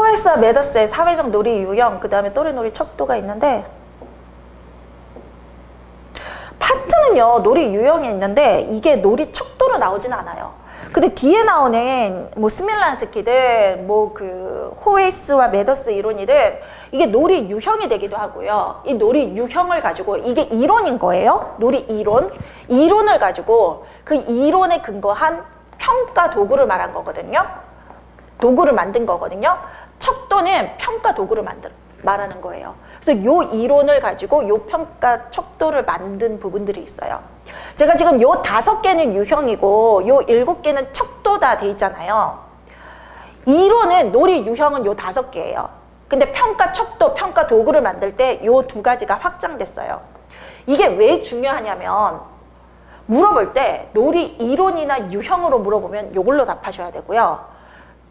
호에스와 메더스의 사회적 놀이 유형, 그 다음에 또래 놀이 척도가 있는데, 파트는요 놀이 유형이 있는데 이게 놀이 척도로 나오진 않아요. 근데 뒤에 나오는 뭐 스밀란스키든 뭐 그 호에스와 메더스 이론이든 이게 놀이 유형이 되기도 하고요. 이 놀이 유형을 가지고 이게 이론인 거예요. 놀이 이론을 가지고 그 이론에 근거한 평가 도구를 말한 거거든요. 도구를 만든 거거든요. 척도는 평가 도구를 말하는 거예요. 그래서 요 이론을 가지고 요 평가 척도를 만든 부분들이 있어요. 제가 지금 요 5개는 유형이고 요 7개는 척도다 돼 있잖아요. 이론은 놀이 유형은 요 5개예요. 근데 평가 척도, 평가 도구를 만들 때 요 2가지가 확장됐어요. 이게 왜 중요하냐면 물어볼 때 놀이 이론이나 유형으로 물어보면 요걸로 답하셔야 되고요.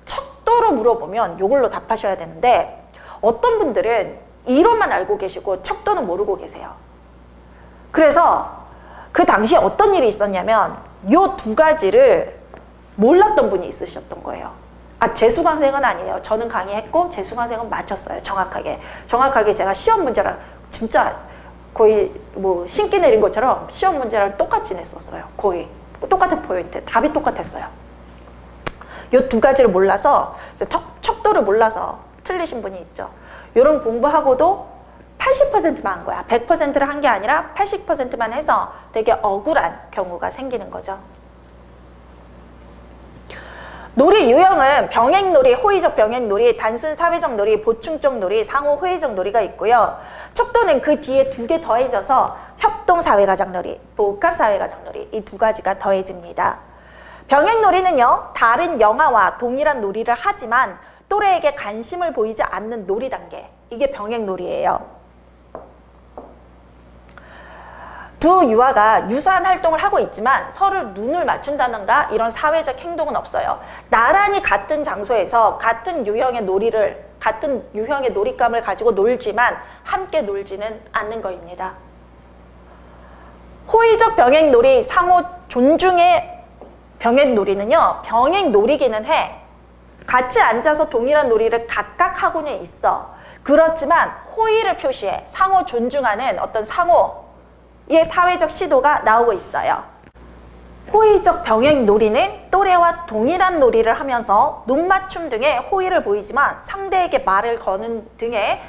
척도로 물어보면 요걸로 답하셔야 되는데 어떤 분들은 이론만 알고 계시고 척도는 모르고 계세요. 그래서 그 당시에 어떤 일이 있었냐면 요 2가지를 몰랐던 분이 있으셨던 거예요. 아, 재수강생은 아니에요. 저는 강의했고 재수강생은 맞췄어요. 정확하게 제가 시험 문제랑 진짜 거의 뭐 신기 내린 것처럼 시험 문제랑 똑같이 냈었어요. 거의 똑같은 포인트, 답이 똑같았어요. 요 2가지를 몰라서 척도를 몰라서 틀리신 분이 있죠. 요런 공부하고도 80%만 한 거야. 100%를 한 게 아니라 80%만 해서 되게 억울한 경우가 생기는 거죠. 놀이 유형은 병행놀이, 호의적 병행놀이, 단순 사회적 놀이, 보충적 놀이, 상호 호의적 놀이가 있고요. 척도는 그 뒤에 2개 더해져서 협동사회가장놀이, 복합사회가장놀이 이 2가지가 더해집니다. 병행놀이는요. 다른 영화와 동일한 놀이를 하지만 또래에게 관심을 보이지 않는 놀이 단계, 이게 병행놀이예요. 두 유아가 유사한 활동을 하고 있지만 서로 눈을 맞춘다던가 이런 사회적 행동은 없어요. 나란히 같은 장소에서 같은 유형의 놀잇감을 가지고 놀지만 함께 놀지는 않는 것입니다. 호의적 병행놀이, 상호 존중의 병행놀이는요. 병행놀이기는 해. 같이 앉아서 동일한 놀이를 각각 하고는 있어. 그렇지만 호의를 표시해 상호 존중하는 어떤 상호의 사회적 시도가 나오고 있어요. 호의적 병행놀이는 또래와 동일한 놀이를 하면서 눈맞춤 등의 호의를 보이지만 상대에게 말을 거는 등의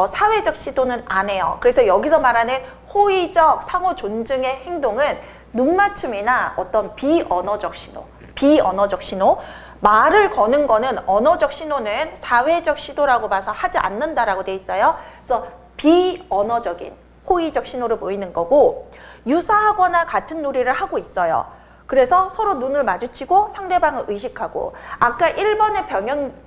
사회적 시도는 안 해요. 그래서 여기서 말하는 호의적 상호 존중의 행동은 눈맞춤이나 어떤 비언어적 신호, 말을 거는 거는 언어적 신호는 사회적 시도라고 봐서 하지 않는다라고 돼 있어요. 그래서 비언어적인 호의적 신호를 보이는 거고, 유사하거나 같은 놀이를 하고 있어요. 그래서 서로 눈을 마주치고 상대방을 의식하고, 아까 1번의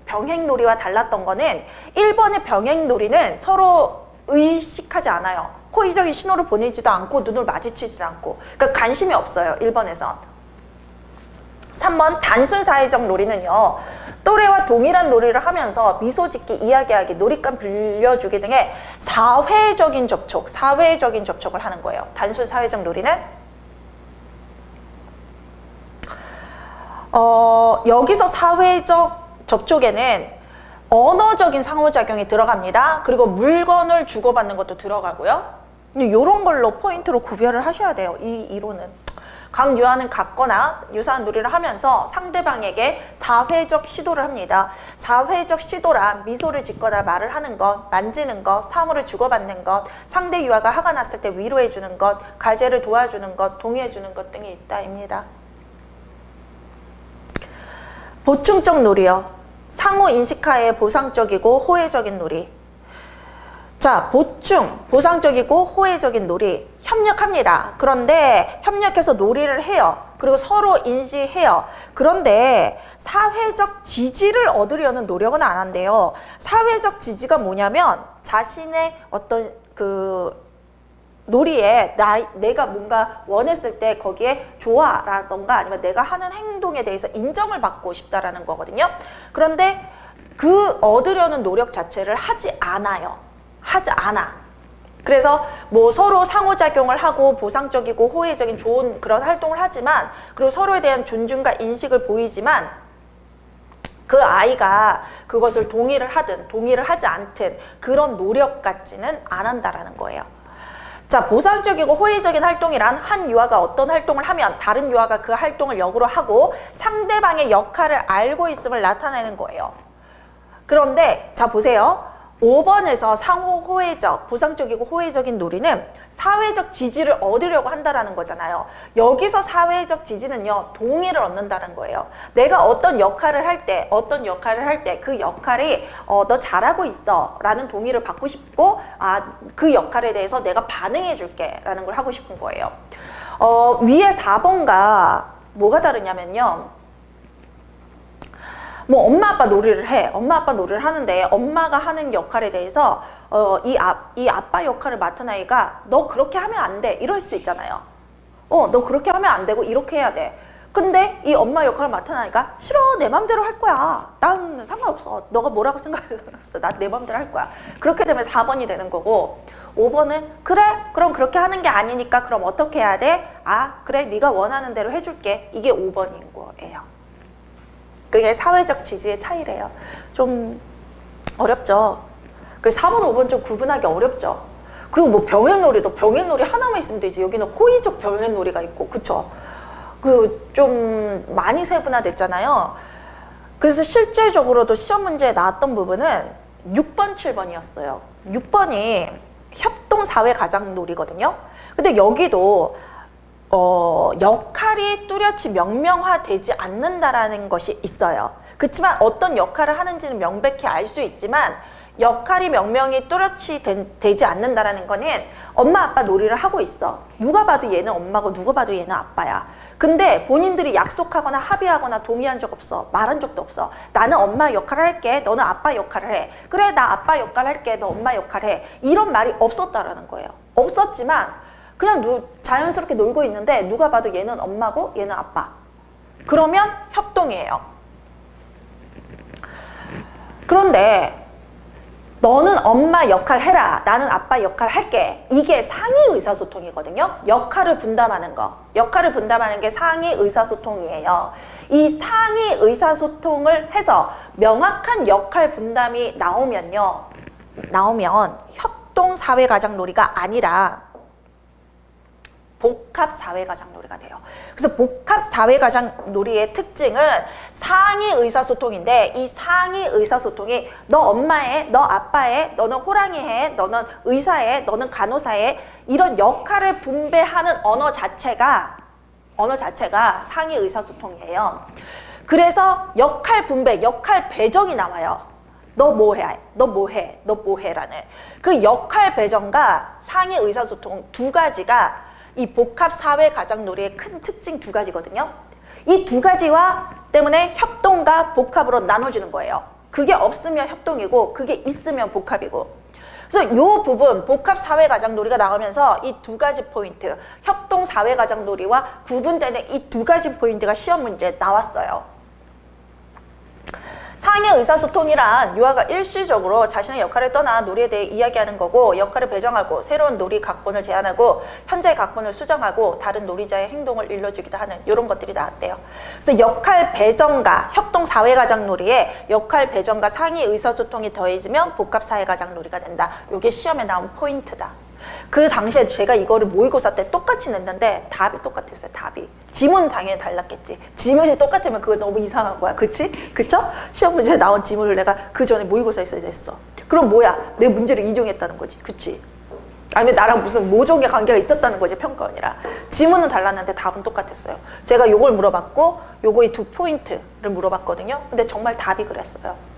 병행놀이와 달랐던 거는 1번의 병행놀이는 서로 의식하지 않아요. 호의적인 신호를 보내지도 않고 눈을 마주치지도 않고, 그러니까 관심이 없어요. 1번에선. 3번 단순 사회적 놀이는요. 또래와 동일한 놀이를 하면서 미소 짓기, 이야기하기, 놀잇감 빌려주기 등의 사회적인 접촉을 하는 거예요. 단순 사회적 놀이는 여기서 사회적 접촉에는 언어적인 상호작용이 들어갑니다. 그리고 물건을 주고받는 것도 들어가고요. 이런 걸로 포인트로 구별을 하셔야 돼요. 이 이론은. 각 유아는 같거나 유사한 놀이를 하면서 상대방에게 사회적 시도를 합니다. 사회적 시도란 미소를 짓거나 말을 하는 것, 만지는 것, 사물을 주고받는 것, 상대 유아가 화가 났을 때 위로해 주는 것, 과제를 도와주는 것, 동의해 주는 것 등이 있다입니다. 보충적 놀이요. 상호 인식하에 보상적이고 호혜적인 놀이. 자, 보상적이고 호혜적인 놀이. 협력합니다. 그런데 협력해서 놀이를 해요. 그리고 서로 인지해요. 그런데 사회적 지지를 얻으려는 노력은 안 한대요. 사회적 지지가 뭐냐면 자신의 어떤 그 놀이에 내가 뭔가 원했을 때 거기에 좋아라던가 아니면 내가 하는 행동에 대해서 인정을 받고 싶다라는 거거든요. 그런데 그 얻으려는 노력 자체를 하지 않아. 그래서 뭐 서로 상호작용을 하고 보상적이고 호혜적인 좋은 그런 활동을 하지만, 그리고 서로에 대한 존중과 인식을 보이지만 그 아이가 그것을 동의를 하든 동의를 하지 않든 그런 노력 같지는 안 한다라는 거예요. 자, 보상적이고 호의적인 활동이란 한 유아가 어떤 활동을 하면 다른 유아가 그 활동을 역으로 하고 상대방의 역할을 알고 있음을 나타내는 거예요. 그런데 자 보세요. 5번에서 상호 호혜적, 보상적이고 호혜적인 놀이는 사회적 지지를 얻으려고 한다라는 거잖아요. 여기서 사회적 지지는요, 동의를 얻는다는 거예요. 내가 어떤 역할을 할 때, 그 역할이 너 잘하고 있어 라는 동의를 받고 싶고, 그 역할에 대해서 내가 반응해 줄게 라는 걸 하고 싶은 거예요. 위에 4번과 뭐가 다르냐면요. 뭐 엄마 아빠 놀이를 해. 엄마 아빠 놀이를 하는데 엄마가 하는 역할에 대해서 이 아빠 역할을 맡은 아이가 너 그렇게 하면 안 돼. 이럴 수 있잖아요. 너 그렇게 하면 안 되고 이렇게 해야 돼. 근데 이 엄마 역할을 맡은 아이가 싫어. 내 맘대로 할 거야. 난 상관없어. 너가 뭐라고 생각했어. 난 내 맘대로 할 거야. 그렇게 되면 4번이 되는 거고 5번은 그래? 그럼 그렇게 하는 게 아니니까 그럼 어떻게 해야 돼? 그래. 네가 원하는 대로 해줄게. 이게 5번인 거예요. 그게 사회적 지지의 차이래요. 좀 어렵죠. 그 4번, 5번 좀 구분하기 어렵죠. 그리고 뭐 병행놀이도 병행놀이 하나만 있으면 되지. 여기는 호의적 병행놀이가 있고, 그쵸? 그 좀 많이 세분화됐잖아요. 그래서 실질적으로도 시험 문제에 나왔던 부분은 6번, 7번이었어요. 6번이 협동사회가장놀이거든요. 근데 여기도 역할이 뚜렷이 명명화되지 않는다라는 것이 있어요. 그렇지만 어떤 역할을 하는지는 명백히 알 수 있지만 역할이 명명이 뚜렷이 되지 않는다라는 거는 엄마 아빠 놀이를 하고 있어. 누가 봐도 얘는 엄마고 누가 봐도 얘는 아빠야. 근데 본인들이 약속하거나 합의하거나 동의한 적 없어. 말한 적도 없어. 나는 엄마 역할을 할게. 너는 아빠 역할을 해. 그래, 나 아빠 역할 할게. 너 엄마 역할 해. 이런 말이 없었다라는 거예요. 없었지만 그냥 자연스럽게 놀고 있는데 누가 봐도 얘는 엄마고 얘는 아빠. 그러면 협동이에요. 그런데 너는 엄마 역할 해라. 나는 아빠 역할 할게. 이게 상위 의사소통이거든요. 역할을 분담하는 거. 역할을 분담하는 게 상위 의사소통이에요. 이 상위 의사소통을 해서 명확한 역할 분담이 나오면 협동사회가장놀이가 아니라 복합사회가장놀이가 돼요. 그래서 복합사회가장놀이의 특징은 상위 의사소통인데 이 상위 의사소통이 너 엄마해, 너 아빠해, 너는 호랑이 해, 너는 의사해, 너는 간호사해 이런 역할을 분배하는 언어 자체가 상위 의사소통이에요. 그래서 역할 분배, 역할 배정이 나와요. 너 뭐해, 너 뭐해, 너 뭐해라는 그 역할 배정과 상위 의사소통 두 가지가 이 복합사회가장놀이의 큰 특징 두 가지거든요. 이 두 가지와 때문에 협동과 복합으로 나눠지는 거예요. 그게 없으면 협동이고 그게 있으면 복합이고. 그래서 이 부분 복합사회가장놀이가 나오면서 이 두 가지 포인트, 협동사회가장놀이와 구분되는 이 두 가지 포인트가 시험 문제에 나왔어요. 상위 의사소통이란 유아가 일시적으로 자신의 역할을 떠나 놀이에 대해 이야기하는 거고 역할을 배정하고 새로운 놀이 각본을 제안하고 현재의 각본을 수정하고 다른 놀이자의 행동을 일러주기도 하는 이런 것들이 나왔대요. 그래서 역할 배정과 협동사회가장놀이에 역할 배정과 상위 의사소통이 더해지면 복합사회가장놀이가 된다. 이게 시험에 나온 포인트다. 그 당시에 제가 이거를 모의고사 때 똑같이 냈는데 답이 똑같았어요. 답이. 지문은 당연히 달랐겠지. 지문이 똑같으면 그거 너무 이상한 거야. 그치? 그쵸? 시험 문제에 나온 지문을 내가 그 전에 모의고사에서 냈어. 그럼 뭐야? 내 문제를 인용했다는 거지. 그치? 아니면 나랑 무슨 모종의 관계가 있었다는 거지. 평가원이라. 지문은 달랐는데 답은 똑같았어요. 제가 요걸 물어봤고 요거 이 두 포인트를 물어봤거든요. 근데 정말 답이 그랬어요.